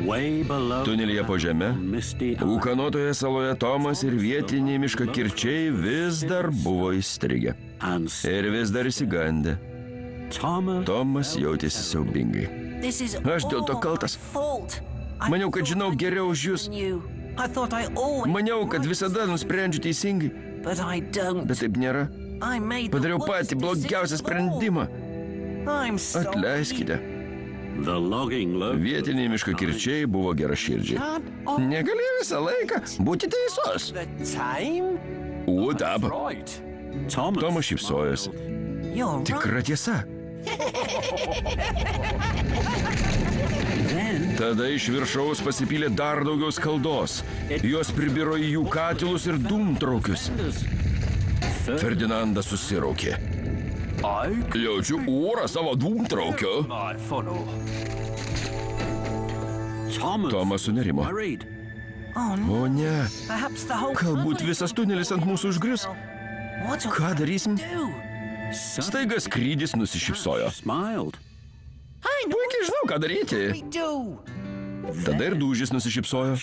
Tunelyje po žeme, ūkanotoje saloje Tomas ir vietiniai miškakirčiai vis dar buvo įstrigę. Ir vis dar įsigandę. Tomas jautėsi siaubingai. Aš dėl to kaltas. Maniau, kad žinau geriau už jūs. Maniau, kad visada nusprendžiu teisingai. Bet taip nėra. Padariau patį blogiausią sprendimą. Atleiskite. Vietiniai miškakirčiai buvo geraširdžiai. Negali visą laiką būti teisus. O, taip. Tomas šypsojosi. Tikra tiesa. Tada iš viršaus pasipylė dar daugiau skaldos. Jos pribiro į jų katilus ir dūmtraukius. Ferdinandas susiraukė. Jaučiu orą savo dūmtraukio. Tomas sunerimo. O ne, galbūt visas tunelis ant mūsų užgrius. Ką darysim? Staiga skrydis nusišypsojo. Puikiai žinau, ką daryti. Tada ir dūžis nusišypsojo.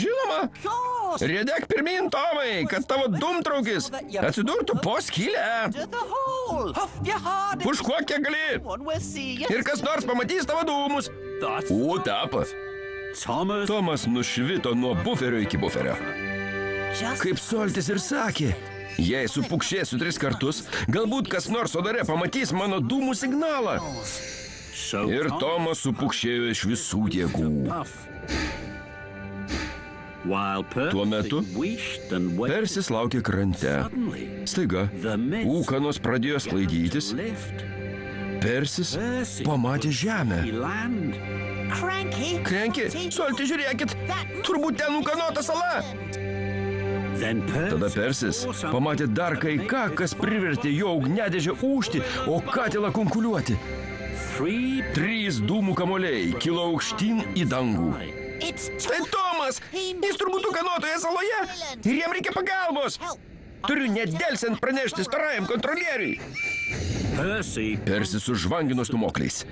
Žinoma, riedek pirmyn, Tomai, kad tavo dūmtraukis atsidurtų po skylę. Užkuok kiek gali. Ir kas nors pamatys tavo dūmus. O, tapas. Tomas nušvito nuo buferio iki buferio. Kaip Soltis ir sakė, jei supukšėsiu 3 kartus, galbūt kas nors odare pamatys mano dūmų signalą. Ir Tomas supukšėjo iš visų jėgų. Tuo metu Persis laukė krante. Staiga, ūkanos pradėjo sklaidytis. Persis pamatė žemę. Krenki, Solti, žiūrėkit, turbūt ten ūkanota sala. Tada Persis pamatė dar kai ką, kas privertė jo ugniadėžę ūžti, o katilą kunkuliuoti. 3 dūmų kamuoliai kilo aukštyn į dangų. Tai Tomas! Jis turbūt ūkanotoje saloje ir jam reikia pagalbos. Turiu nedelsiant pranešti storajam kontrolieriui. Persis užvangino stumokliais.